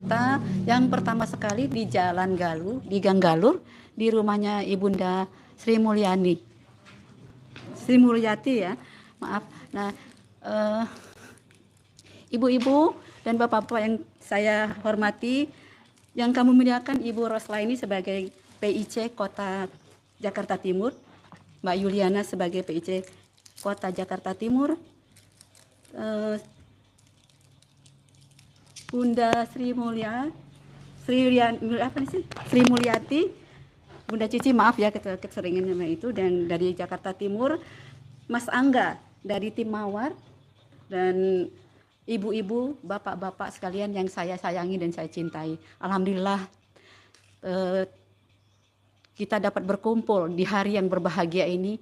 Kita yang pertama sekali di Jalan Galur, di Gang Galur, di rumahnya Ibunda Sri Mulyati ya, maaf. Nah, ibu-ibu dan bapak-bapak yang saya hormati, yang kami muliakan Ibu Roslaini sebagai PIC Kota Jakarta Timur, Mbak Yuliana sebagai PIC Kota Jakarta Timur, Bunda Sri Mulyati, Bunda Cici, maaf ya keseringan nama itu, dan dari Jakarta Timur, Mas Angga dari tim Mawar, dan ibu-ibu, bapak-bapak sekalian yang saya sayangi dan saya cintai. Alhamdulillah kita dapat berkumpul di hari yang berbahagia ini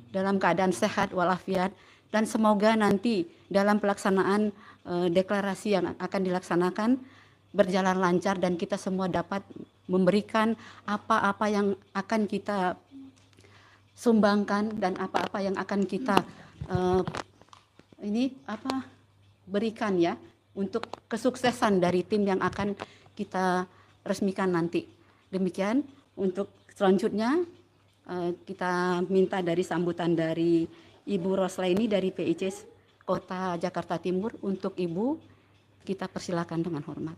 dalam keadaan sehat walafiat, dan semoga nanti dalam pelaksanaan deklarasi yang akan dilaksanakan berjalan lancar dan kita semua dapat memberikan apa-apa yang akan kita sumbangkan dan apa-apa yang akan kita berikan ya untuk kesuksesan dari tim yang akan kita resmikan nanti. Demikian untuk selanjutnya kita minta dari sambutan dari Ibu Roslaini dari PIC Kota Jakarta Timur. Untuk Ibu kita persilakan dengan hormat.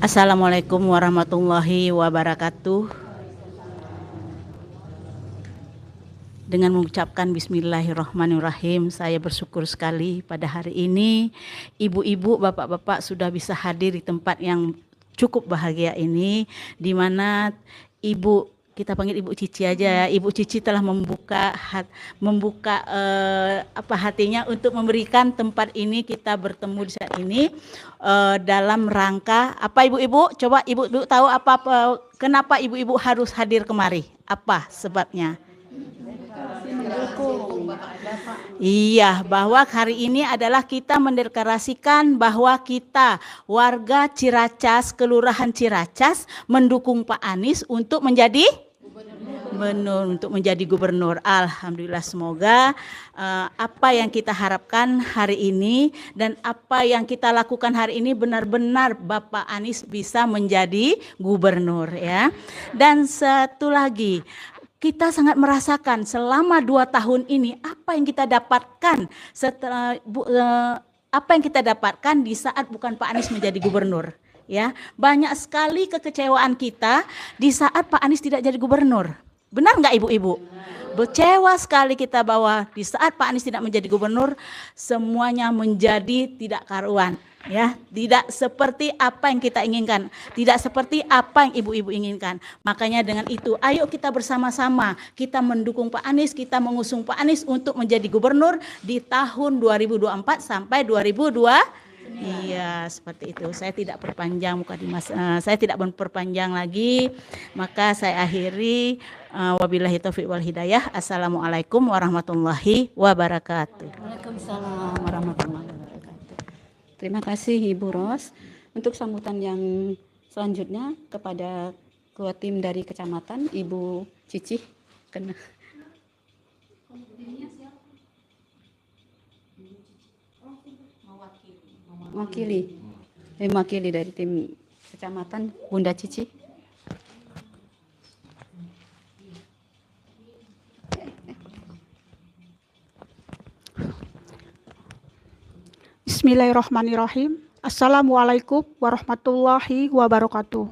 Assalamualaikum warahmatullahi wabarakatuh. Dengan mengucapkan bismillahirrahmanirrahim, saya bersyukur sekali pada hari ini ibu-ibu, bapak-bapak sudah bisa hadir di tempat yang cukup bahagia ini, di mana Ibu, kita panggil Ibu Cici aja, Ibu Cici telah membuka hatinya untuk memberikan tempat ini kita bertemu di saat ini dalam rangka apa ibu-ibu? Coba ibu tahu kenapa ibu-ibu harus hadir kemari? Apa sebabnya? Iya, bahwa hari ini adalah kita mendeklarasikan bahwa kita warga Ciracas, Kelurahan Ciracas mendukung Pak Anies untuk menjadi gubernur. Alhamdulillah, semoga apa yang kita harapkan hari ini dan apa yang kita lakukan hari ini benar-benar Bapak Anies bisa menjadi gubernur ya. Dan satu lagi, kita sangat merasakan selama 2 tahun ini apa yang kita dapatkan di saat bukan Pak Anies menjadi gubernur. Ya, banyak sekali kekecewaan kita di saat Pak Anies tidak jadi gubernur. Benar nggak ibu-ibu? Kecewa sekali kita bahwa di saat Pak Anies tidak menjadi gubernur, semuanya menjadi tidak karuan. Ya, tidak seperti apa yang kita inginkan, tidak seperti apa yang ibu-ibu inginkan. Makanya dengan itu, ayo kita bersama-sama, kita mendukung Pak Anies, kita mengusung Pak Anies untuk menjadi gubernur di tahun 2024 sampai 2002. Iya, seperti itu. Saya tidak memperpanjang lagi, maka saya akhiri. Wabillahi taufiq wal hidayah. Assalamualaikum warahmatullahi wabarakatuh. Waalaikumsalam warahmatullahi wabarakatuh. Terima kasih Ibu Ros. Untuk sambutan yang selanjutnya kepada ketua tim dari kecamatan Ibu Cici. Mewakili dari tim kecamatan Bunda Cici. Bismillahirrahmanirrahim. Assalamualaikum warahmatullahi wabarakatuh.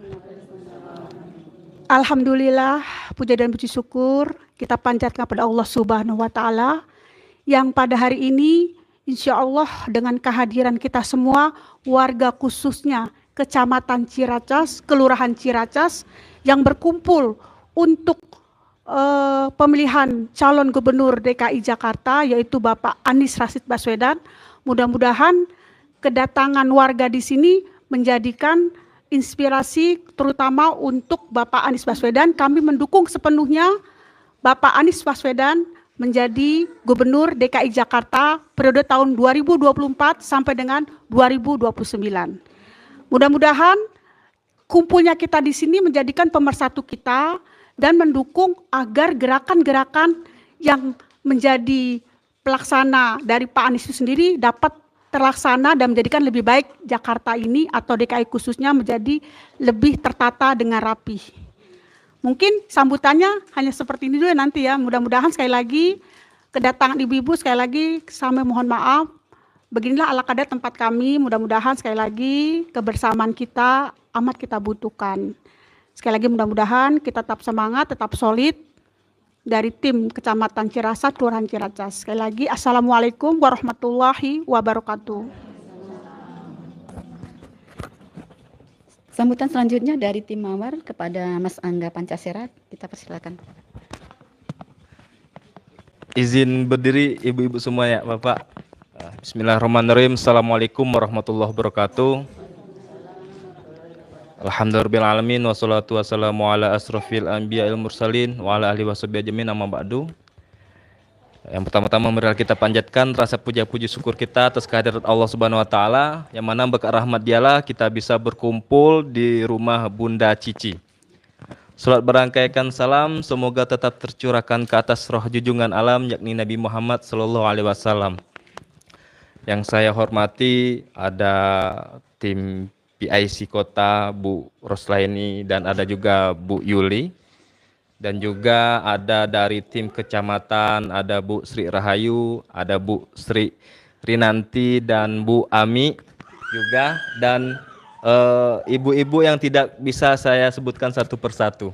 Alhamdulillah, puja dan puji syukur kita panjatkan kepada Allah Subhanahu wa Ta'ala yang pada hari ini insya Allah dengan kehadiran kita semua, warga khususnya Kecamatan Ciracas, Kelurahan Ciracas yang berkumpul untuk pemilihan calon gubernur DKI Jakarta yaitu Bapak Anies Rashid Baswedan. Mudah-mudahan kedatangan warga di sini menjadikan inspirasi terutama untuk Bapak Anies Baswedan. Kami mendukung sepenuhnya Bapak Anies Baswedan menjadi Gubernur DKI Jakarta periode tahun 2024 sampai dengan 2029. Mudah-mudahan kumpulnya kita di sini menjadikan pemersatu kita dan mendukung agar gerakan-gerakan yang menjadi pelaksana dari Pak Anies itu sendiri dapat terlaksana dan menjadikan lebih baik Jakarta ini atau DKI khususnya menjadi lebih tertata dengan rapi. Mungkin sambutannya hanya seperti ini dulu nanti ya. Mudah-mudahan sekali lagi kedatangan ibu-ibu sekali lagi kami mohon maaf. Beginilah ala kadar tempat kami. Mudah-mudahan sekali lagi kebersamaan kita amat kita butuhkan. Sekali lagi mudah-mudahan kita tetap semangat, tetap solid dari tim Kecamatan Cirasat, Kelurahan Ciracas. Sekali lagi Assalamualaikum warahmatullahi wabarakatuh. Sambutan selanjutnya dari tim Mawar kepada Mas Angga Pancaserat, kita persilakan. Izin berdiri ibu-ibu semua ya Bapak. Bismillahirrahmanirrahim. Assalamualaikum warahmatullahi wabarakatuh. Alhamdulillahirrahmanirrahim. Wassalatu wassalamu ala asrofil anbiya'il mursalin wa ala alihi washabihi ajmain amma ba'du. Yang pertama-tama marilah kita panjatkan rasa puja-puji syukur kita atas kehadirat Allah Subhanahu wa taala yang mana berkat rahmat Dialah kita bisa berkumpul di rumah Bunda Cici. Salat berangkaikan salam semoga tetap tercurahkan ke atas roh junjungan alam yakni Nabi Muhammad sallallahu alaihi wasallam. Yang saya hormati ada tim PIC Kota Bu Roslaini dan ada juga Bu Yuli. Dan juga ada dari tim kecamatan, ada Bu Sri Rahayu, ada Bu Sri Rinanti dan Bu Ami juga, dan ibu-ibu yang tidak bisa saya sebutkan satu persatu.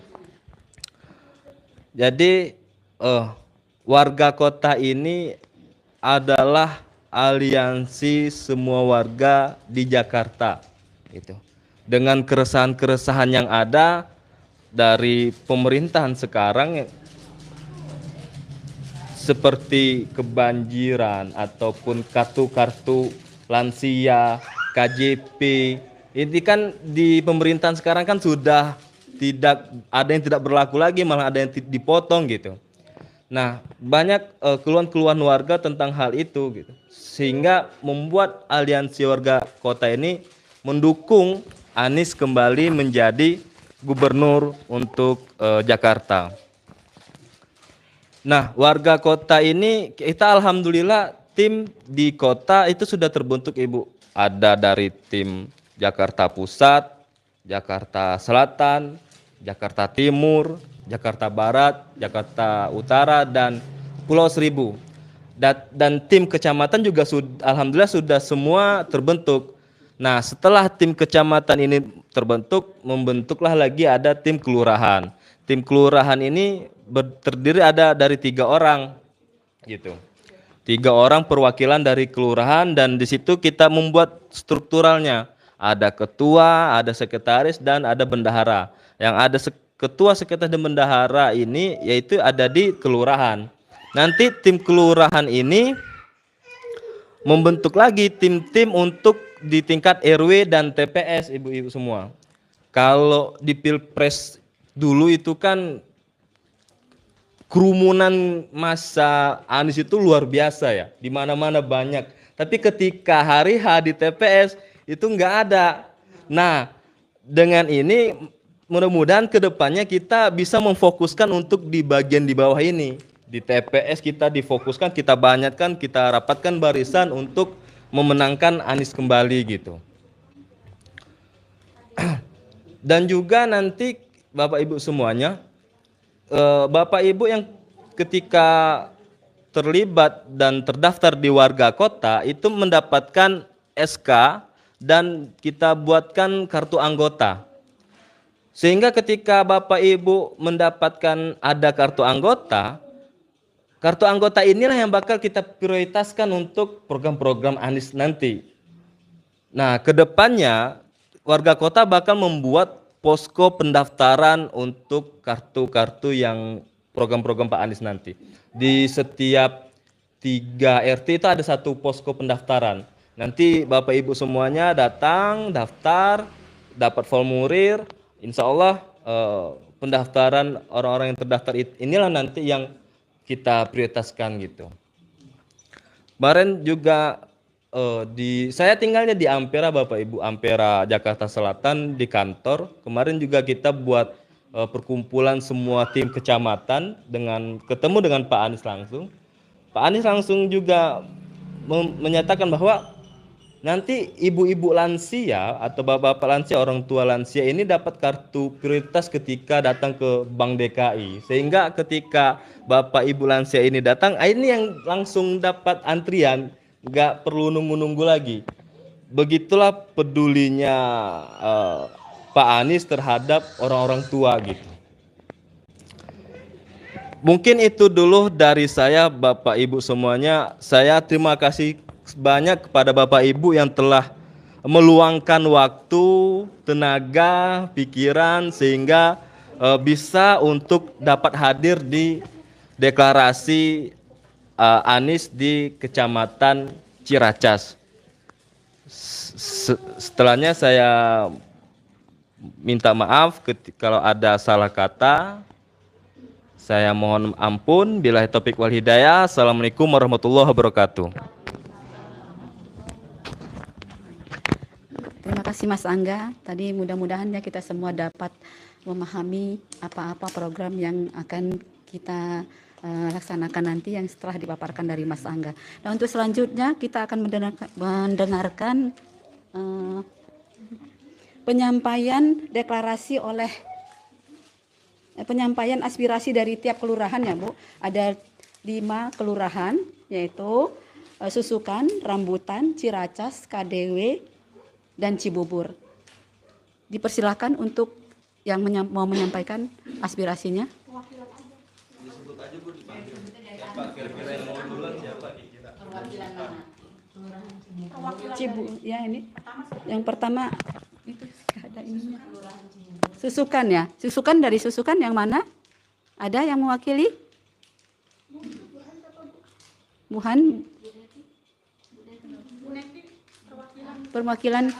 Jadi warga kota ini adalah aliansi semua warga di Jakarta, gitu. Dengan keresahan-keresahan yang ada dari pemerintahan sekarang seperti kebanjiran ataupun kartu-kartu lansia, KJP, ini kan di pemerintahan sekarang kan sudah tidak ada yang tidak berlaku lagi, malah ada yang dipotong gitu. Nah, banyak keluhan-keluhan warga tentang hal itu gitu. Sehingga membuat aliansi warga kota ini mendukung Anies kembali menjadi gubernur untuk Jakarta. Nah, warga kota ini kita alhamdulillah tim di kota itu sudah terbentuk Ibu. Ada dari tim Jakarta Pusat, Jakarta Selatan, Jakarta Timur, Jakarta Barat, Jakarta Utara dan Pulau Seribu. Dan tim kecamatan juga alhamdulillah sudah semua terbentuk. Nah, setelah tim kecamatan ini terbentuk, membentuklah lagi ada tim kelurahan. Tim kelurahan ini terdiri ada dari 3 orang, gitu. 3 orang perwakilan dari kelurahan dan di situ kita membuat strukturalnya. Ada ketua, ada sekretaris dan ada bendahara. Yang ada ketua, sekretaris dan bendahara ini yaitu ada di kelurahan. Nanti tim kelurahan ini membentuk lagi tim-tim untuk di tingkat RW dan TPS ibu-ibu semua. Kalau di Pilpres dulu itu kan kerumunan massa Anies itu luar biasa ya, di mana-mana banyak. Tapi ketika hari H di TPS itu nggak ada. Nah, dengan ini mudah-mudahan kedepannya kita bisa memfokuskan untuk di bagian di bawah ini. Di TPS kita difokuskan, kita banyakkan, kita rapatkan barisan untuk memenangkan Anies kembali gitu. Dan juga nanti Bapak Ibu semuanya, Bapak Ibu yang ketika terlibat dan terdaftar di warga kota itu mendapatkan SK dan kita buatkan kartu anggota. Sehingga ketika Bapak Ibu mendapatkan ada kartu anggota inilah yang bakal kita prioritaskan untuk program-program Anies nanti. Nah, kedepannya warga kota bakal membuat posko pendaftaran untuk kartu-kartu yang program-program Pak Anies nanti. Di setiap 3 RT itu ada 1 posko pendaftaran. Nanti Bapak Ibu semuanya datang, daftar, dapat formulir. Insya Allah pendaftaran orang-orang yang terdaftar inilah nanti yang kita prioritaskan gitu. Kemarin juga saya tinggalnya di Ampera, Bapak Ibu, Ampera Jakarta Selatan di kantor. Kemarin juga kita buat perkumpulan semua tim kecamatan ketemu dengan Pak Anies langsung. Pak Anies langsung juga menyatakan bahwa nanti ibu-ibu lansia atau bapak-bapak lansia, orang tua lansia ini dapat kartu prioritas ketika datang ke Bank DKI. Sehingga ketika bapak ibu lansia ini datang, ini yang langsung dapat antrian, nggak perlu nunggu-nunggu lagi. Begitulah pedulinya Pak Anies terhadap orang-orang tua gitu. Mungkin itu dulu dari saya, Bapak Ibu semuanya. Saya terima kasih banyak kepada Bapak Ibu yang telah meluangkan waktu, tenaga, pikiran sehingga bisa untuk dapat hadir di deklarasi Anies di Kecamatan Ciracas. Setelahnya saya minta maaf kalau ada salah kata. Saya mohon ampun. Billahi taufik wal hidayah. Assalamualaikum warahmatullahi wabarakatuh. Terima kasih Mas Angga. Tadi mudah-mudahan ya kita semua dapat memahami apa-apa program yang akan kita laksanakan nanti yang setelah dipaparkan dari Mas Angga. Nah, untuk selanjutnya kita akan mendengarkan penyampaian deklarasi penyampaian aspirasi dari tiap kelurahan ya Bu. Ada 5 kelurahan yaitu Susukan, Rambutan, Ciracas, KDW, dan Cibubur. Dipersilakan untuk yang mau menyampaikan aspirasinya. Ya ini. Yang pertama itu ada ininya. Susukan ya. Susukan, dari Susukan yang mana? Ada yang mewakili? Buhan. Perwakilan.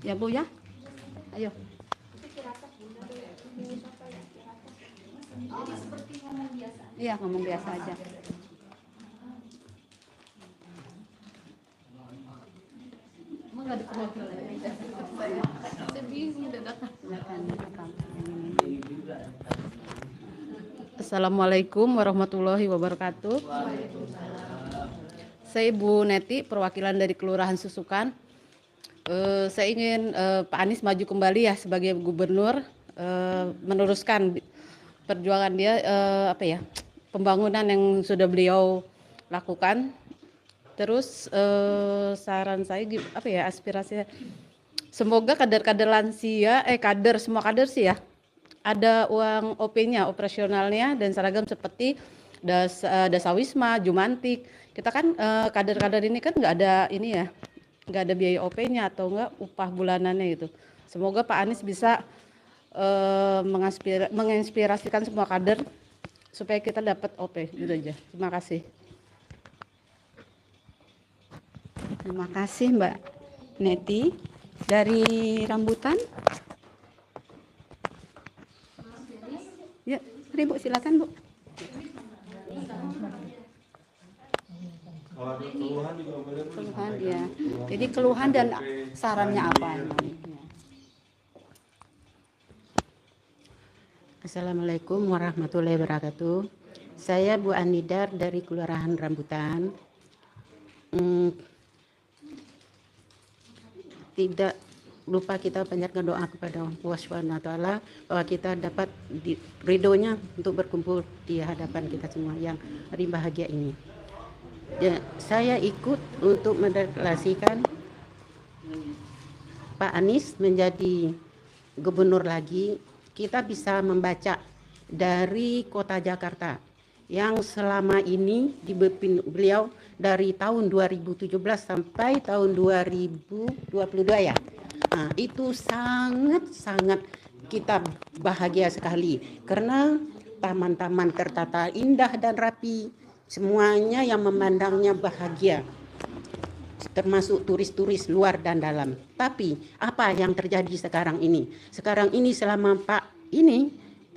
Ya Bu ya. Ayo. Iya, ngomong biasa aja. Assalamualaikum warahmatullahi wabarakatuh. Saya Ibu Neti, perwakilan dari Kelurahan Susukan. Saya ingin Pak Anies maju kembali ya sebagai gubernur, meneruskan perjuangan dia, pembangunan yang sudah beliau lakukan. Terus saran saya aspirasinya, semoga kader-kader lansia, semua kader sih ya, ada uang OP-nya, operasionalnya dan seragam seperti Dasawisma, Jumantik. Kita kan kader-kader ini kan nggak ada ini ya, nggak ada biaya OP-nya atau nggak upah bulanannya gitu. Semoga Pak Anies bisa menginspirasikan semua kader supaya kita dapat OP, gitu aja. Terima kasih. Terima kasih Mbak Neti. Dari Rambutan. Ya, Bu, silakan Bu. Keluhan ya. Jadi keluhan dan sarannya apa? Assalamualaikum warahmatullahi wabarakatuh. Saya Bu Anidar dari Kelurahan Rambutan. Tidak lupa kita panjatkan doa kepada Allah Subhanahu wa taala bahwa kita dapat ridhonya untuk berkumpul di hadapan kita semua yang hari bahagia ini. Ya, saya ikut untuk mendeklarasikan Pak Anies menjadi gubernur lagi. Kita bisa membaca dari Kota Jakarta yang selama ini dipimpin beliau dari tahun 2017 sampai tahun 2022 ya. Nah, itu sangat kita bahagia sekali karena taman-taman tertata indah dan rapi, semuanya yang memandangnya bahagia, termasuk turis-turis luar dan dalam. Tapi apa yang terjadi sekarang ini? Sekarang ini selama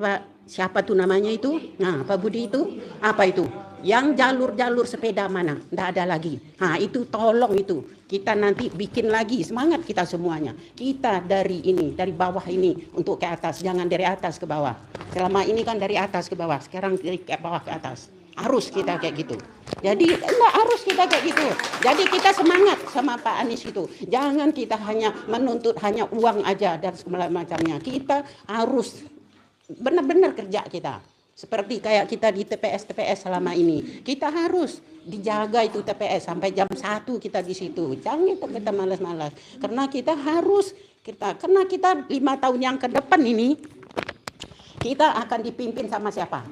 Pak siapa tuh namanya itu? Nah, Pak Budi itu apa itu? Yang jalur-jalur sepeda mana? Nggak ada lagi. Nah, itu tolong itu. Kita nanti bikin lagi, semangat kita semuanya. Kita dari ini, dari bawah ini untuk ke atas, jangan dari atas ke bawah. Selama ini kan dari atas ke bawah, sekarang dari bawah ke atas. Harus kita kayak gitu. Jadi enggak harus kita kayak gitu. Jadi kita semangat sama Pak Anies itu. Jangan kita hanya menuntut hanya uang aja dan segala macamnya. Kita harus benar-benar kerja kita. Seperti kayak kita di TPS selama ini. Kita harus dijaga itu TPS sampai jam 1 kita di situ. Jangan kita malas-malas. Karena kita harus karena kita 5 tahun yang ke depan ini kita akan dipimpin sama siapa?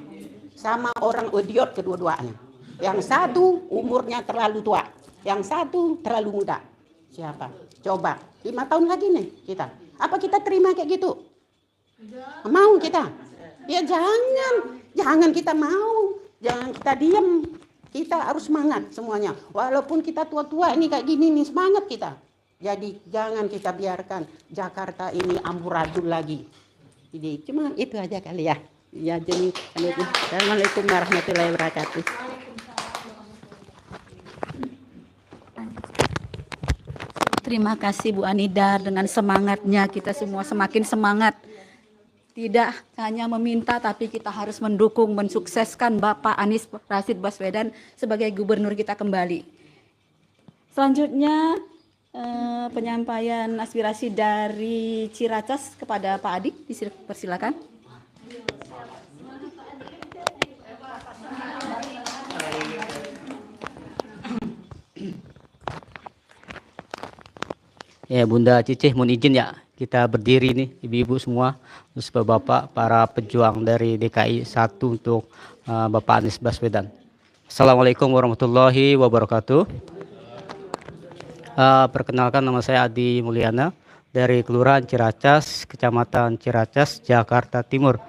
Sama orang idiot kedua-duanya. Yang satu umurnya terlalu tua, yang satu terlalu muda. Siapa? Coba 5 tahun lagi nih kita. Apa kita terima kayak gitu? Mau kita? Ya jangan kita mau, jangan kita diam. Kita harus semangat semuanya. Walaupun kita tua-tua ini kayak gini nih, semangat kita. Jadi jangan kita biarkan Jakarta ini amburadul lagi. Jadi cuma itu aja kali ya. Ya jadi Assalamualaikum warahmatullahi wabarakatuh. Terima kasih Bu Anidar, dengan semangatnya kita semua semakin semangat. Tidak hanya meminta tapi kita harus mendukung, mensukseskan Bapak Anies Rashid Baswedan sebagai gubernur kita kembali. Selanjutnya penyampaian aspirasi dari Ciracas kepada Pak Adi, persilakan. Ya Bunda Cicih, mohon izin ya kita berdiri nih ibu-ibu semua, terus bapak para pejuang dari DKI 1 untuk Bapak Anies Baswedan. Assalamualaikum warahmatullahi wabarakatuh. Perkenalkan, nama saya Adi Mulyana dari Kelurahan Ciracas, Kecamatan Ciracas, Jakarta Timur.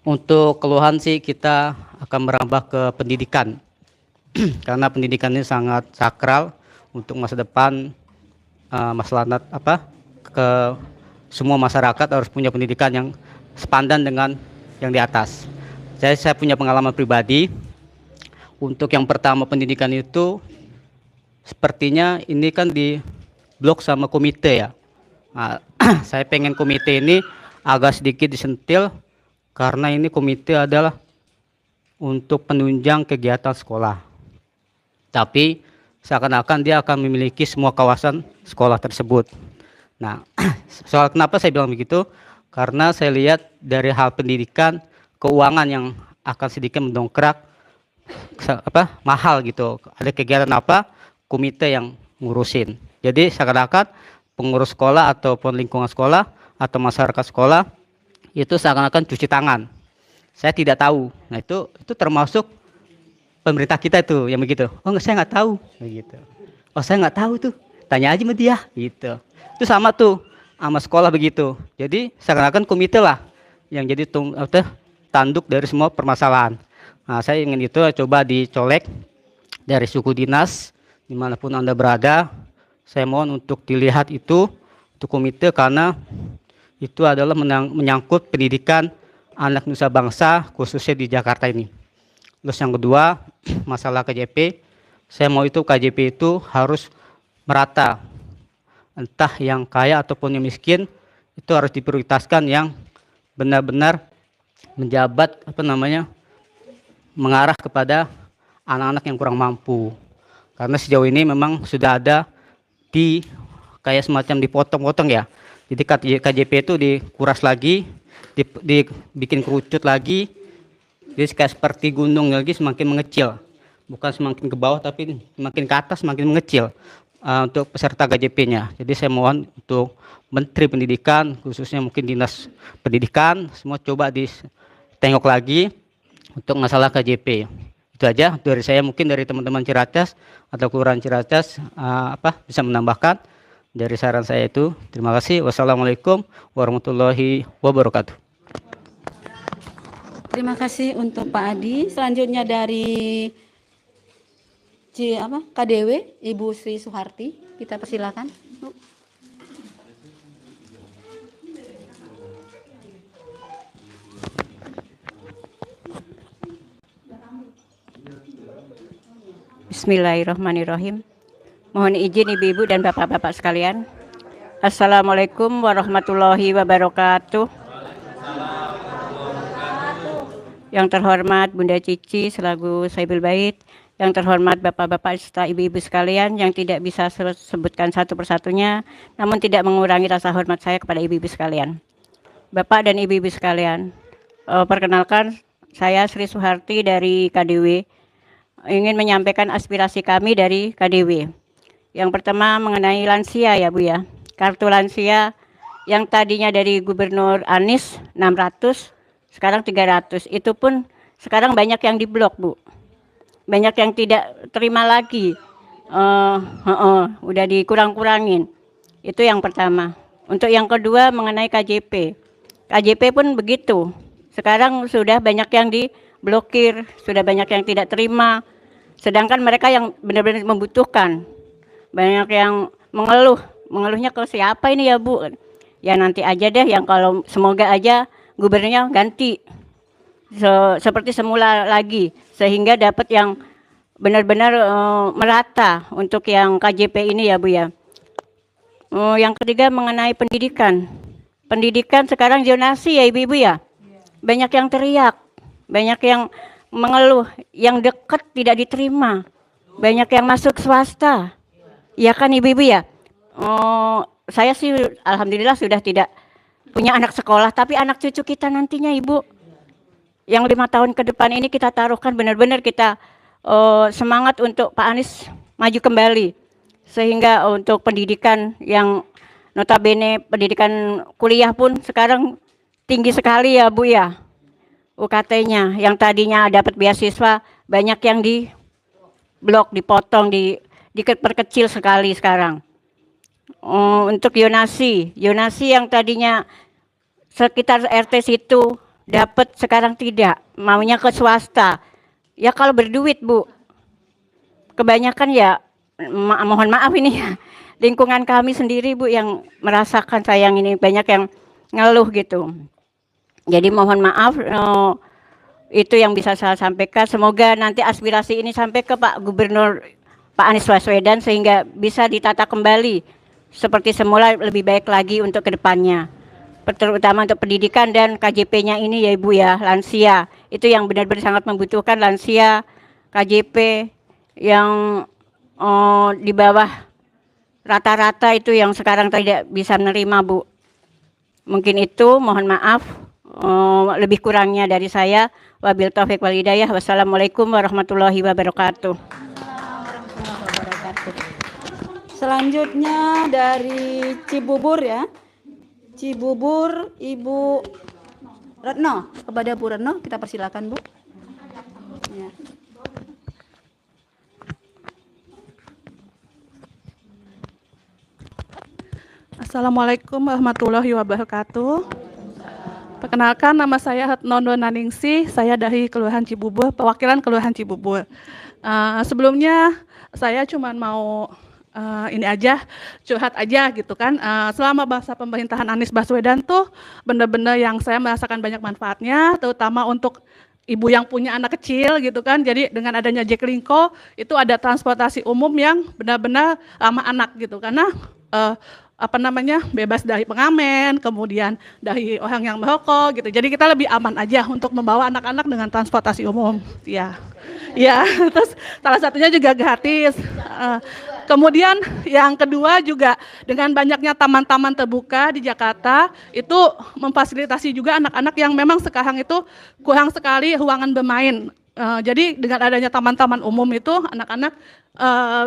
Untuk keluhan sih kita akan merambah ke pendidikan karena pendidikan ini sangat sakral untuk masa depan. Masalah ke semua masyarakat harus punya pendidikan yang sepandan dengan yang di atas. Jadi saya punya pengalaman pribadi. Untuk yang pertama pendidikan itu sepertinya ini kan di blok sama komite ya. Nah, saya pengen komite ini agak sedikit disentil karena ini komite adalah untuk penunjang kegiatan sekolah. Tapi seakan-akan dia akan memiliki semua kawasan sekolah tersebut. Nah, soal kenapa saya bilang begitu? Karena saya lihat dari hal pendidikan, keuangan yang akan sedikit mendongkrak mahal gitu. Ada kegiatan apa? Komite yang ngurusin. Jadi seakan-akan pengurus sekolah ataupun lingkungan sekolah atau masyarakat sekolah itu seakan-akan cuci tangan. Saya tidak tahu. Nah, itu termasuk pemerintah kita itu yang begitu. Oh, saya nggak tahu begitu. Oh, saya nggak tahu tuh. Tanya aja sama dia gitu. Itu sama tuh sama sekolah begitu. Jadi seakan-akan komite lah yang jadi tanduk dari semua permasalahan. Nah, saya ingin itu coba dicolek dari suku dinas dimanapun Anda berada. Saya mohon untuk dilihat itu untuk komite karena itu adalah menyangkut pendidikan anak nusa bangsa khususnya di Jakarta ini. Terus yang kedua, masalah KJP. Saya mau itu KJP itu harus merata. Entah yang kaya ataupun yang miskin, itu harus diprioritaskan yang benar-benar menjabat mengarah kepada anak-anak yang kurang mampu. Karena sejauh ini memang sudah ada kayak semacam dipotong-potong ya. Jadi KJP itu dikuras lagi, dibikin kerucut lagi. Jadi kayak seperti gunung lagi semakin mengecil. Bukan semakin ke bawah tapi semakin ke atas semakin mengecil untuk peserta KJP-nya. Jadi saya mohon untuk Menteri Pendidikan, khususnya mungkin Dinas Pendidikan, semua coba ditengok lagi untuk masalah KJP. Itu aja dari saya, mungkin dari teman-teman Ciracas atau Kelurahan Ciracas bisa menambahkan dari saran saya itu. Terima kasih. Wassalamualaikum warahmatullahi wabarakatuh. Terima kasih untuk Pak Adi. Selanjutnya dari KDW, Ibu Sri Suharti, kita persilakan. Bismillahirrahmanirrahim. Mohon izin ibu-ibu dan bapak-bapak sekalian. Assalamualaikum warahmatullahi wabarakatuh. Yang terhormat Bunda Cici selaku Saibul Bait, yang terhormat bapak-bapak serta ibu-ibu sekalian yang tidak bisa sebutkan satu persatunya, namun tidak mengurangi rasa hormat saya kepada ibu-ibu sekalian. Bapak dan ibu-ibu sekalian, perkenalkan saya Sri Suharti dari KDW, ingin menyampaikan aspirasi kami dari KDW. Yang pertama mengenai lansia ya Bu ya. Kartu lansia yang tadinya dari Gubernur Anies 600, sekarang 300. Itu pun sekarang banyak yang diblok Bu. Banyak yang tidak terima lagi. Udah dikurang-kurangin. Itu yang pertama. Untuk yang kedua mengenai KJP. KJP pun begitu. Sekarang sudah banyak yang diblokir, sudah banyak yang tidak terima. Sedangkan mereka yang benar-benar membutuhkan. Banyak yang mengeluh. Mengeluhnya ke siapa ini ya Bu? Ya nanti aja deh, yang kalau semoga aja gubernurnya ganti. Seperti semula lagi. Sehingga dapat yang benar-benar merata untuk yang KJP ini ya Bu ya. Yang ketiga mengenai pendidikan. Pendidikan sekarang zonasi ya ibu-ibu ya. Banyak yang teriak, banyak yang mengeluh, yang dekat tidak diterima, banyak yang masuk swasta. Ya kan ibu-ibu ya? Saya sih alhamdulillah sudah tidak punya anak sekolah, tapi anak cucu kita nantinya ibu. Yang 5 tahun ke depan ini kita taruhkan benar-benar kita semangat untuk Pak Anies maju kembali. Sehingga untuk pendidikan yang notabene pendidikan kuliah pun sekarang tinggi sekali ya Bu ya, UKT-nya. Yang tadinya dapat beasiswa banyak yang di blok, dipotong, diperkecil sekali sekarang. Untuk Yonasi yang tadinya sekitar RT situ dapat, sekarang tidak, maunya ke swasta. Ya kalau berduit Bu, kebanyakan ya mohon maaf ini ya, lingkungan kami sendiri Bu yang merasakan sayang ini, banyak yang ngeluh gitu. Jadi mohon maaf, itu yang bisa saya sampaikan. Semoga nanti aspirasi ini sampai ke Pak Gubernur Pak Anies Baswedan sehingga bisa ditata kembali seperti semula, lebih baik lagi untuk kedepannya. Terutama untuk pendidikan dan KJP-nya ini ya Ibu ya, lansia. Itu yang benar-benar sangat membutuhkan, lansia, KJP yang di bawah rata-rata itu yang sekarang tidak bisa menerima Bu. Mungkin itu, mohon maaf. Lebih kurangnya dari saya. Wabil taufiq wal hidayah. Wassalamualaikum warahmatullahi wabarakatuh. Selanjutnya dari Cibubur ya. Cibubur Ibu Retno. Kepada Bu Retno kita persilakan Bu. Ya. Assalamualaikum warahmatullahi wabarakatuh. Perkenalkan, nama saya Hetnondo Naningsih, saya dari Kelurahan Cibubur, perwakilan Kelurahan Cibubur. Sebelumnya saya cuma mau ini aja, curhat aja gitu kan. Selama masa pemerintahan Anies Baswedan tuh benar-benar yang saya merasakan banyak manfaatnya, terutama untuk ibu yang punya anak kecil gitu kan. Jadi dengan adanya Jaklingko itu ada transportasi umum yang benar-benar ramah anak gitu, karena bebas dari pengamen, kemudian dari orang yang merokok gitu. Jadi kita lebih aman aja untuk membawa anak-anak dengan transportasi umum. Ya, terus salah satunya juga gratis. Kemudian yang kedua juga dengan banyaknya taman-taman terbuka di Jakarta itu memfasilitasi juga anak-anak yang memang sekarang itu kurang sekali ruangan bermain. Jadi dengan adanya taman-taman umum itu anak-anak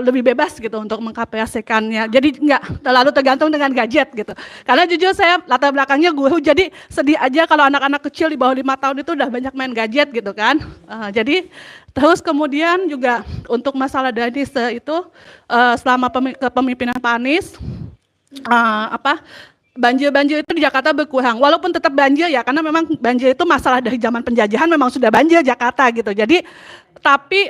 lebih bebas gitu untuk mengkapasikannya. Jadi nggak terlalu tergantung dengan gadget gitu. Karena jujur saya latar belakangnya guru, jadi sedih aja kalau anak-anak kecil di bawah 5 tahun itu udah banyak main gadget gitu kan. Jadi terus kemudian juga untuk masalah drainase itu selama kepemimpinan Pak Anies banjir itu di Jakarta berkurang. Walaupun tetap banjir ya, karena memang banjir itu masalah dari zaman penjajahan memang sudah banjir Jakarta gitu. Jadi tapi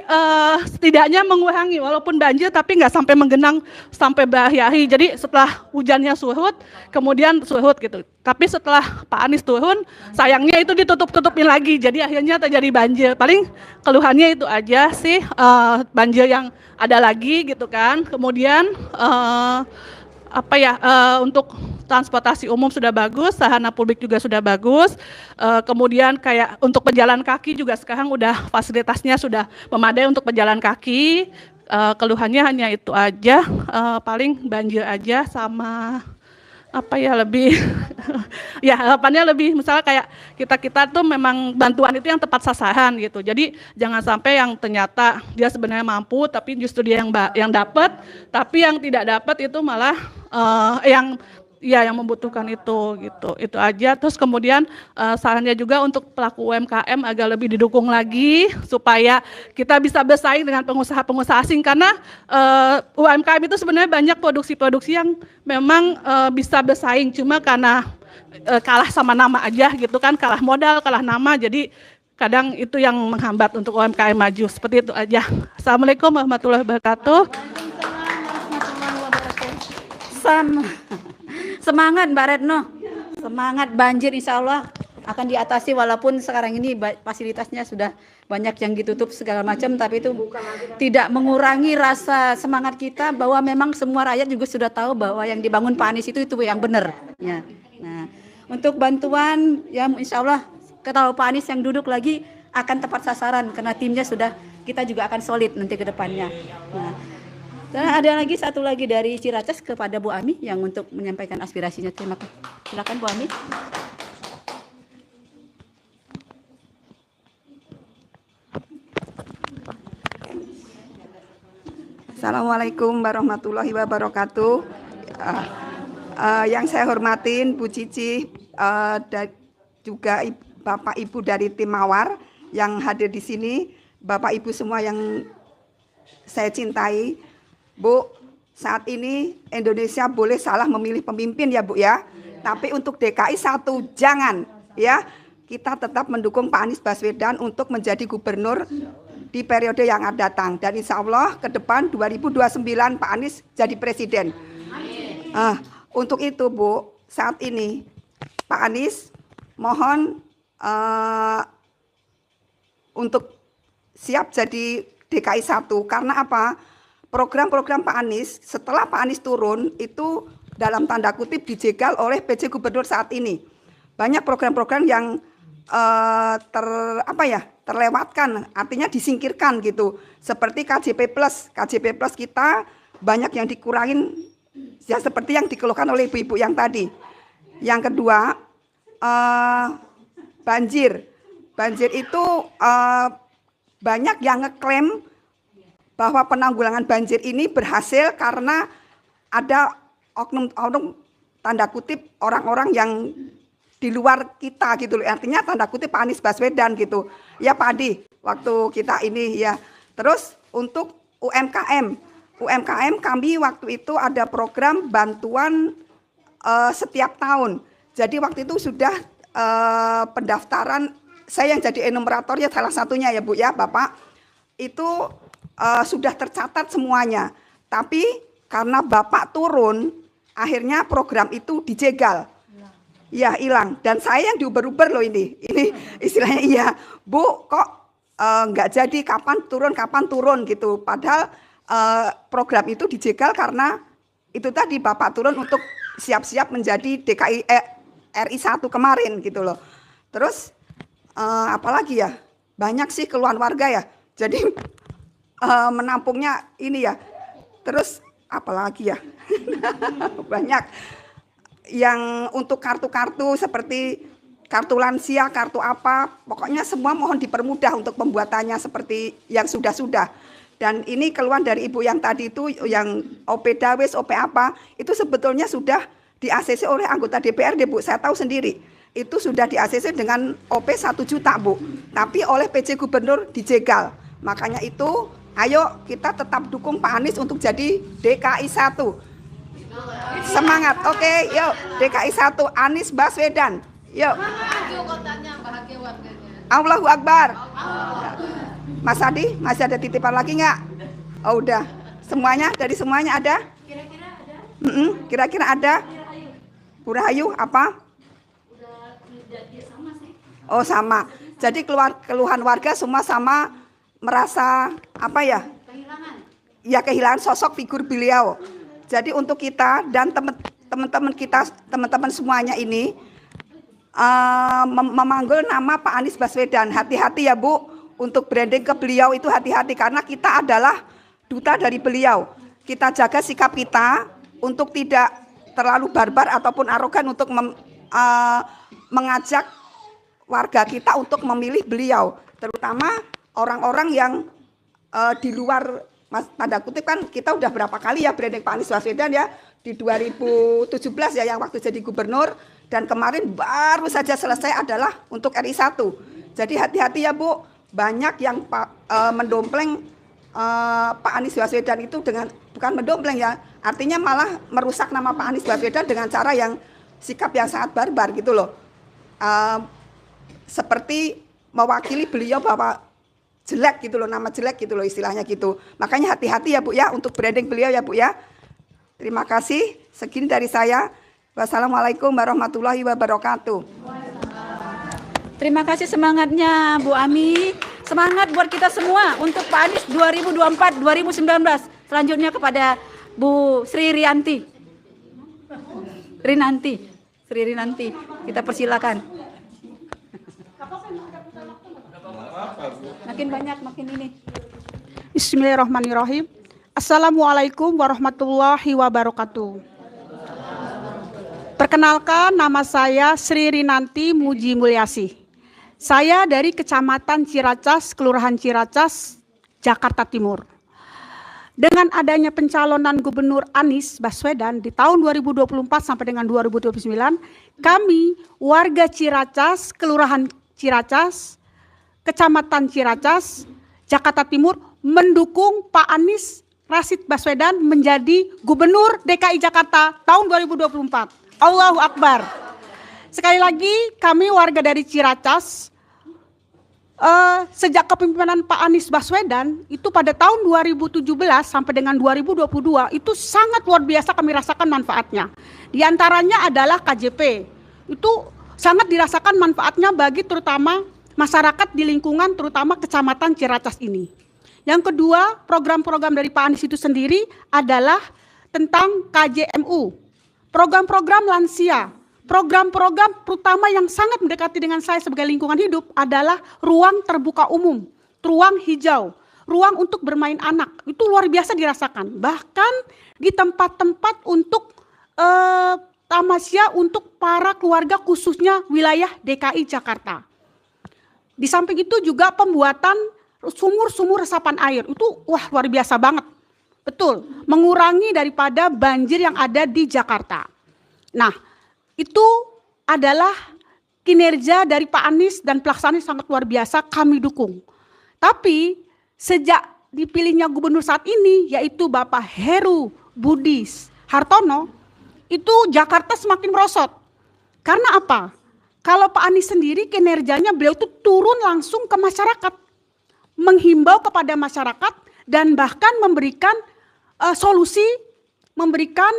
setidaknya mengurangi walaupun banjir tapi nggak sampai menggenang sampai berhari-hari. Jadi setelah hujannya surut, kemudian surut gitu. Tapi setelah Pak Anies turun, sayangnya itu ditutup-tutupin lagi. Jadi akhirnya terjadi banjir. Paling keluhannya itu aja sih, banjir yang ada lagi gitu kan. Kemudian untuk transportasi umum sudah bagus, sarana publik juga sudah bagus, kemudian kayak untuk pejalan kaki juga sekarang udah fasilitasnya sudah memadai untuk pejalan kaki. Keluhannya hanya itu aja, paling banjir aja sama lebih ya harapannya lebih misalnya kayak kita tuh memang bantuan itu yang tepat sasaran gitu. Jadi jangan sampai yang ternyata dia sebenarnya mampu tapi justru dia yang dapat, tapi yang tidak dapat itu malah yang membutuhkan itu gitu. Itu aja. Terus kemudian sarannya juga untuk pelaku UMKM agar lebih didukung lagi supaya kita bisa bersaing dengan pengusaha-pengusaha asing, karena UMKM itu sebenarnya banyak produksi-produksi yang memang bisa bersaing, cuma karena kalah sama nama aja gitu kan, kalah modal, kalah nama, jadi kadang itu yang menghambat untuk UMKM maju. Seperti itu aja. Assalamualaikum warahmatullahi wabarakatuh. Semangat Mbak Retno, semangat. Banjir insya Allah akan diatasi walaupun sekarang ini fasilitasnya sudah banyak yang ditutup segala macam, tapi itu tidak mengurangi rasa semangat kita bahwa memang semua rakyat juga sudah tahu bahwa yang dibangun Pak Anies itu yang benar. Ya. Nah, untuk bantuan ya insya Allah kalau Pak Anies yang duduk lagi akan tepat sasaran karena timnya sudah, kita juga akan solid nanti ke depannya. Nah, dan ada lagi satu lagi dari Ciracas kepada Bu Ami yang untuk menyampaikan aspirasinya. Terima kasih. Silakan Bu Ami. Assalamualaikum warahmatullahi wabarakatuh. Yang saya hormatin Bu Cici dan juga Bapak Ibu dari tim Mawar yang hadir di sini, Bapak Ibu semua yang saya cintai. Bu, saat ini Indonesia boleh salah memilih pemimpin ya Bu ya, tapi untuk DKI satu jangan ya, kita tetap mendukung Pak Anies Baswedan untuk menjadi gubernur di periode yang akan datang, dan insya Allah ke depan 2029 Pak Anies jadi presiden. Untuk itu Bu, saat ini Pak Anies mohon untuk siap jadi DKI 1, karena apa? Program-program Pak Anies setelah Pak Anies turun itu dalam tanda kutip dijegal oleh PJ Gubernur saat ini. Banyak program-program yang terlewatkan, artinya disingkirkan gitu. Seperti KJP Plus kita banyak yang dikurangin ya, seperti yang dikeluhkan oleh ibu-ibu yang tadi. Yang kedua, banjir itu banyak yang ngeklaim bahwa penanggulangan banjir ini berhasil karena ada oknum tanda kutip orang-orang yang di luar kita gitu, artinya tanda kutip Pak Anies Baswedan gitu ya Pak Adi waktu kita ini ya. Terus untuk UMKM kami waktu itu ada program bantuan setiap tahun, jadi waktu itu sudah pendaftaran, saya yang jadi enumeratornya salah satunya ya Bu ya Bapak, itu sudah tercatat semuanya, tapi karena Bapak turun, akhirnya program itu dijegal, ya hilang. Dan saya yang diuber-uber loh ini istilahnya iya, Bu kok nggak jadi, kapan turun gitu. Padahal program itu dijegal karena itu tadi Bapak turun untuk siap-siap menjadi DKI RI 1 kemarin gitu loh. Terus apalagi ya, banyak sih keluhan warga ya. Jadi menampungnya ini ya. Terus apalagi ya banyak yang untuk kartu-kartu seperti kartu lansia, kartu apa, pokoknya semua mohon dipermudah untuk pembuatannya seperti yang sudah-sudah. Dan ini keluhan dari ibu yang tadi itu yang OP Dawes, OP apa, itu sebetulnya sudah di-ACC oleh anggota DPRD Bu, saya tahu sendiri. Itu sudah di-ACC dengan OP 1 juta Bu, tapi oleh PJ Gubernur dijegal. Makanya itu ayo kita tetap dukung Pak Anies untuk jadi DKI 1. Semangat. Oke, yuk DKI 1 Anies Baswedan. Yuk. Allahu Akbar. Mas Adi, masih ada titipan lagi nggak? Oh udah. Semuanya, dari semuanya ada? Kira-kira ada? Bu Rahayu apa? Oh sama. Jadi keluhan warga semua sama merasa apa ya? Ya kehilangan sosok figur beliau. Jadi untuk kita dan teman-teman kita, teman-teman semuanya ini memanggil nama Pak Anies Baswedan. Hati-hati ya Bu, untuk branding ke beliau itu hati-hati karena kita adalah duta dari beliau. Kita jaga sikap kita untuk tidak terlalu barbar ataupun arogan untuk mengajak warga kita untuk memilih beliau, terutama orang-orang yang di luar, tanda kutip kan kita udah berapa kali ya branding Pak Anies Baswedan ya, di 2017 ya yang waktu jadi gubernur, dan kemarin baru saja selesai adalah untuk RI 1. Jadi hati-hati ya Bu, banyak yang mendompleng Pak Anies Baswedan itu dengan, bukan mendompleng ya, artinya malah merusak nama Pak Anies Baswedan dengan cara yang sikap yang sangat barbar gitu loh. Seperti mewakili beliau bahwa jelek gitu loh, nama jelek gitu loh istilahnya gitu. Makanya hati-hati ya Bu ya untuk branding beliau ya Bu ya. Terima kasih, segini dari saya. Wassalamualaikum warahmatullahi wabarakatuh. Terima kasih semangatnya Bu Ami. Semangat buat kita semua untuk Pak Anies 2024-2019. Selanjutnya kepada Bu Sri Rinanti. Sri Rinanti. Kita persilakan. Makin banyak, makin ini. Bismillahirrahmanirrahim. Assalamualaikum warahmatullahi wabarakatuh. Perkenalkan, nama saya Sri Rinanti Muji Mulyasi. Saya dari Kecamatan Ciracas, Kelurahan Ciracas, Jakarta Timur. Dengan adanya pencalonan Gubernur Anies Baswedan di tahun 2024 sampai dengan 2029, kami warga Ciracas, Kelurahan Ciracas, Kecamatan Ciracas, Jakarta Timur mendukung Pak Anies Rashid Baswedan menjadi Gubernur DKI Jakarta tahun 2024. Allahu Akbar. Sekali lagi kami warga dari Ciracas, sejak kepemimpinan Pak Anies Baswedan itu pada tahun 2017 sampai dengan 2022 itu sangat luar biasa kami rasakan manfaatnya. Di antaranya adalah KJP. Itu sangat dirasakan manfaatnya bagi terutama masyarakat di lingkungan terutama Kecamatan Ciracas ini. Yang kedua, program-program dari Pak Anies itu sendiri adalah tentang KJMU, program-program lansia, program-program terutama yang sangat mendekati dengan saya sebagai lingkungan hidup adalah ruang terbuka umum, ruang hijau, ruang untuk bermain anak. Itu luar biasa dirasakan. Bahkan di tempat-tempat untuk tamasya untuk para keluarga khususnya wilayah DKI Jakarta. Di samping itu juga pembuatan sumur-sumur resapan air. Itu luar biasa banget. Betul, mengurangi daripada banjir yang ada di Jakarta. Nah, itu adalah kinerja dari Pak Anies dan pelaksanaannya sangat luar biasa, kami dukung. Tapi sejak dipilihnya gubernur saat ini, yaitu Bapak Heru Budi Hartono, itu Jakarta semakin merosot. Karena apa? Kalau Pak Anies sendiri kinerjanya beliau itu turun langsung ke masyarakat, menghimbau kepada masyarakat dan bahkan memberikan solusi, memberikan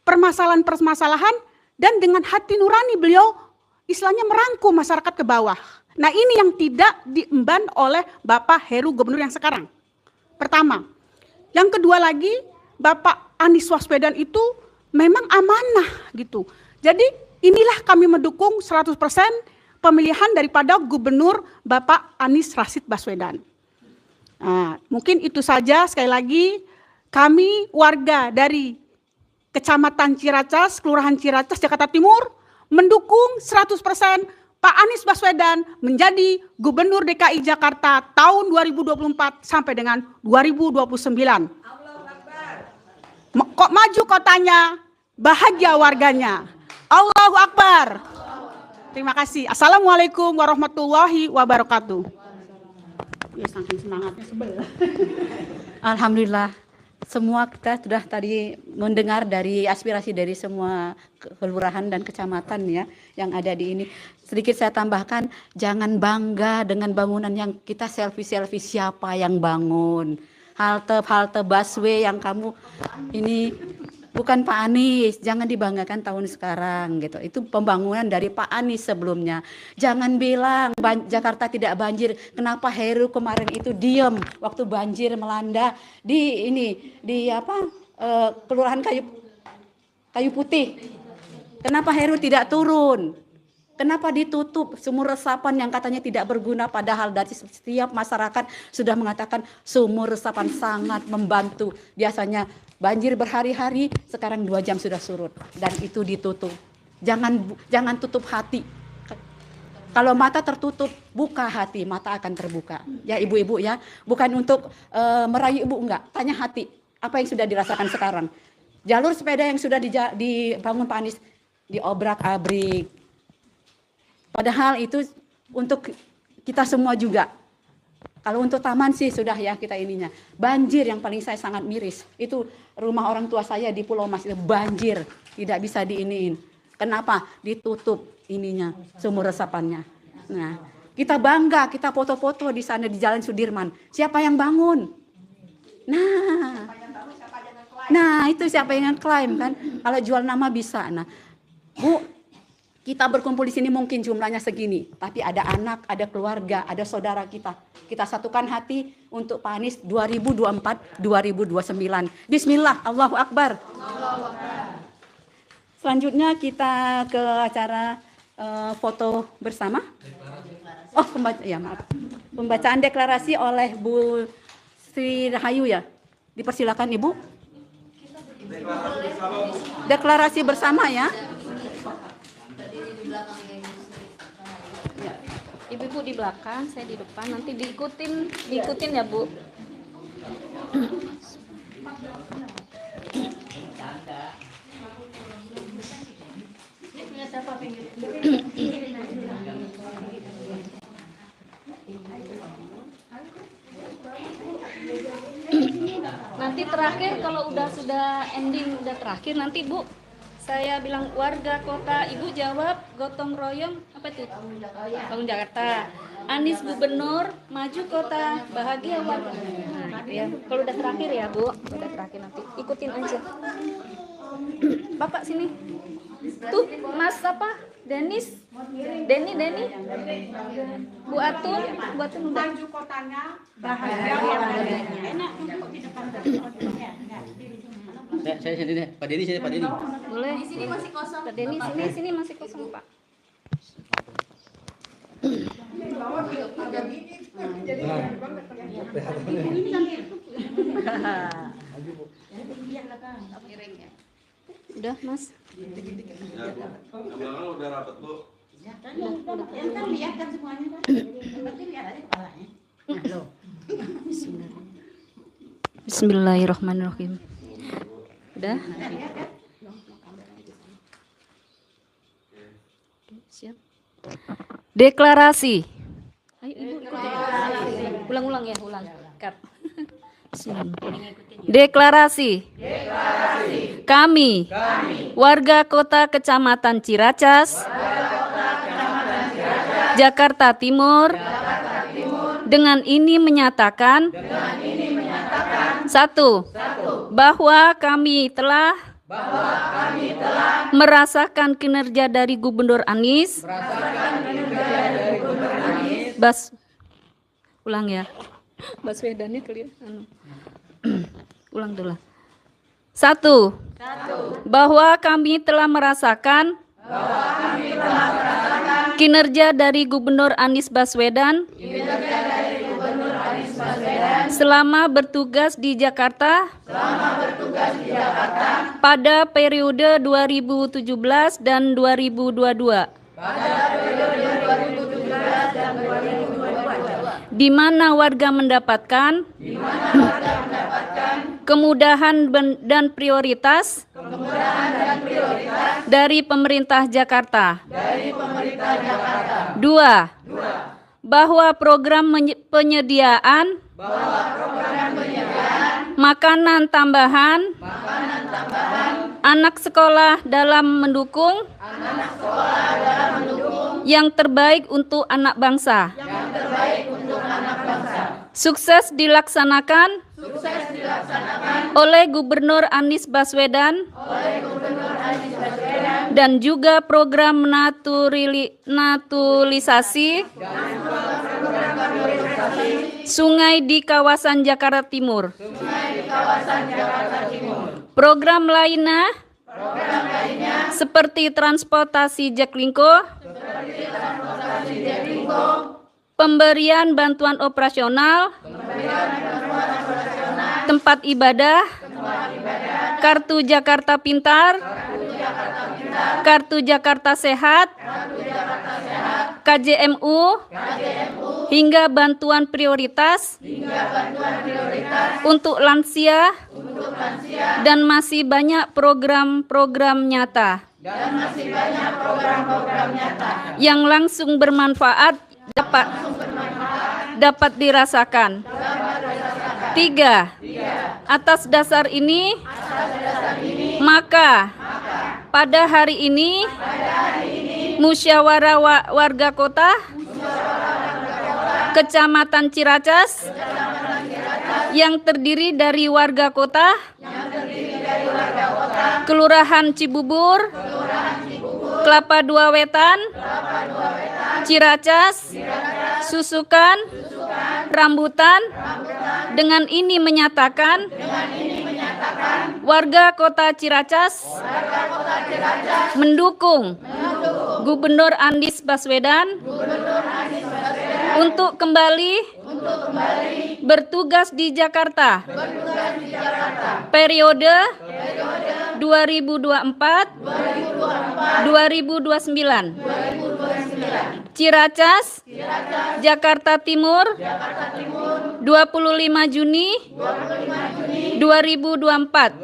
permasalahan-permasalahan, dan dengan hati nurani beliau istilahnya merangkum masyarakat ke bawah. Nah ini yang tidak diemban oleh Bapak Heru Gubernur yang sekarang. Pertama. Yang kedua lagi, Bapak Anies Baswedan itu memang amanah gitu. Jadi inilah kami mendukung 100% pemilihan daripada Gubernur Bapak Anies Rashid Baswedan. Nah, mungkin itu saja. Sekali lagi kami warga dari Kecamatan Ciracas, Kelurahan Ciracas, Jakarta Timur mendukung 100% Pak Anies Baswedan menjadi Gubernur DKI Jakarta tahun 2024 sampai dengan 2029. Kok maju kotanya, bahagia warganya. Allahu Akbar. Terima kasih. Assalamualaikum warahmatullahi wabarakatuh. Ya, saking semangatnya sebel. Alhamdulillah. semua kita sudah tadi mendengar dari aspirasi dari semua kelurahan dan kecamatan ya yang ada di ini. Sedikit saya tambahkan, jangan bangga dengan bangunan yang kita selfie siapa yang bangun. Halte busway yang kamu ini bukan Pak Anies, jangan dibanggakan tahun sekarang gitu. Itu pembangunan dari Pak Anies sebelumnya. Jangan bilang Jakarta tidak banjir. Kenapa Heru kemarin itu diam waktu banjir melanda di Kelurahan Kayu Putih. Kenapa Heru tidak turun? Kenapa ditutup sumur resapan yang katanya tidak berguna, padahal dari setiap masyarakat sudah mengatakan sumur resapan sangat membantu. Biasanya banjir berhari-hari, sekarang 2 jam sudah surut dan itu ditutup. Jangan tutup hati. Kalau mata tertutup, buka hati, mata akan terbuka. Ya ibu-ibu ya, bukan untuk merayu ibu, enggak. Tanya hati, apa yang sudah dirasakan sekarang. Jalur sepeda yang sudah dibangun Pak Anies diobrak-abrik. Padahal itu untuk kita semua juga. Kalau untuk taman sih sudah ya kita ininya. Banjir yang paling saya sangat miris. Itu rumah orang tua saya di Pulau Mas itu banjir, tidak bisa diiniin. Kenapa? Ditutup ininya, sumur resapannya. Nah, kita bangga, kita foto-foto di sana di Jalan Sudirman. Siapa yang bangun? Nah, itu siapa yang klaim kan? Kalau jual nama bisa. Nah, Bu, kita berkumpul di sini mungkin jumlahnya segini, tapi ada anak, ada keluarga, ada saudara kita. Kita satukan hati untuk Pak Anies 2024-2029. Bismillah, Allahu Akbar. Selanjutnya kita ke acara foto bersama. Oh, pembacaan deklarasi oleh Bu Sri Rahayu ya. Dipersilakan Ibu. Deklarasi bersama ya. Ya. Ibu-ibu di belakang, saya di depan. Nanti diikutin ya Bu. Nanti terakhir kalau sudah ending udah terakhir nanti Bu. Saya bilang warga kota, Ibu jawab gotong royong apa itu? Bangun Jakarta. Anies gubernur, maju kota, bahagia warga. Nah, gitu ya. Kalau udah terakhir ya Bu, udah terakhir nanti ikutin aja. Bapak sini. Tuh, Mas apa? Denny. Bu Atun udah. Maju kotanya, bahagia warganya. Enak untuk di depan. Saya sini deh, Pak Denny sini, Pak Denny. Boleh. Di sini masih kosong. Pak Denny sini masih kosong, Pak. Udah, Mas. Udah rapat, Bu. Kan lihat kan semuanya kan. Berarti lihat aja kepalanya. Bismillahirrahmanirrahim. Udah? Siap. Deklarasi. Ayo Ibu ikutin. Ulang ya, ulang. Cut. Deklarasi. Kami, warga kota Kecamatan Ciracas, Jakarta Timur, dengan ini menyatakan, 1. Bahwa kami telah merasakan kinerja dari Gubernur Anies. Ulang ya. Baswedannya kelihatan. Ulang dulu. 1. Bahwa kami telah merasakan kinerja dari Gubernur Anies Baswedan selama bertugas di Jakarta pada periode 2017 dan 2022. Di mana warga mendapatkan kemudahan dan prioritas dari pemerintah Jakarta. 2. Bahwa program penyediaan makanan tambahan, anak sekolah dalam mendukung, yang terbaik untuk anak bangsa. Sukses dilaksanakan oleh Gubernur Anies Baswedan dan juga program naturalisasi sungai di kawasan Jakarta Timur. Program lainnya seperti transportasi Jaklingko, pemberian bantuan operasional, tempat ibadah, kartu Jakarta Pintar, kartu Jakarta Sehat, KJMU, hingga bantuan prioritas untuk lansia, dan masih banyak program-program nyata yang langsung bermanfaat dapat dirasakan. 3. Atas dasar ini, maka pada hari ini musyawarah warga kota Kecamatan Ciracas yang terdiri dari warga kota, Kelurahan Cibubur, Kelapa Dua Wetan, Ciracas, Susukan, Rambutan, dengan ini menyatakan warga kota Ciracas mendukung Gubernur Anies Baswedan untuk kembali bertugas di Jakarta periode 2024-2029. Ciracas, Jakarta Timur, 25 Juni 2024.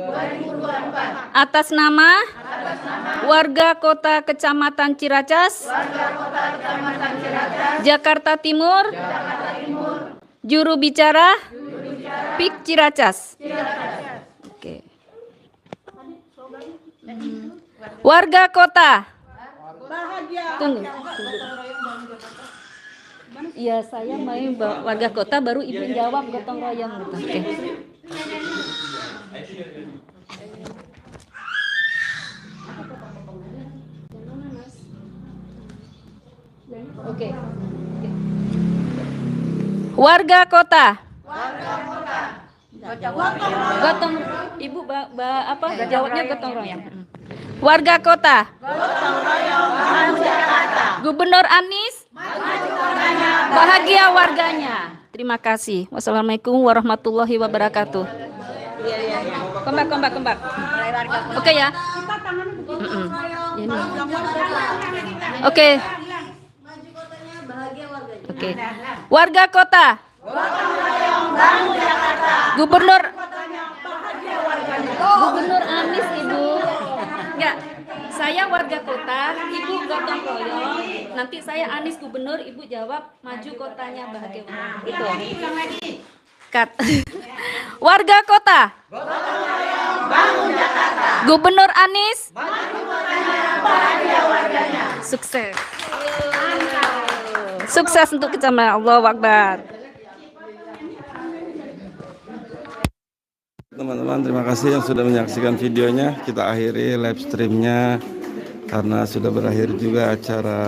Atas nama warga kota Kecamatan Ciracas, Jakarta Timur, juru bicara PIK Ciracas. Oke. Warga kota. Tunggu. Iya, saya main warga kota, baru ibu jawab gotong royong gitu. Oke. Warga kota. Gotong, ibu apa? Jawabnya gotong royong. Warga kota. Gubernur Anies. Bahagia warganya. Terima kasih. Wassalamualaikum warahmatullahi wabarakatuh. Kembak. Oke ya. Oke. Oke. Warga kota. Gubernur Anies, Ibu. Enggak. Saya warga kota, Ibu gotong royong. Nanti saya Anies Gubernur, Ibu jawab maju kotanya bahagia. Itu. Cut. Warga kota. Gubernur Anies. Sukses. Sukses untuk kecamatan. Allahu Akbar. Teman-teman, terima kasih yang sudah menyaksikan videonya. Kita akhiri live streamnya karena sudah berakhir juga acara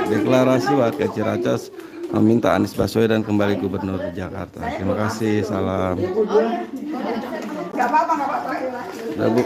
deklarasi warga Ciracas meminta Anies Baswedan kembali gubernur di Jakarta. Terima kasih, salam. Udah, Bu.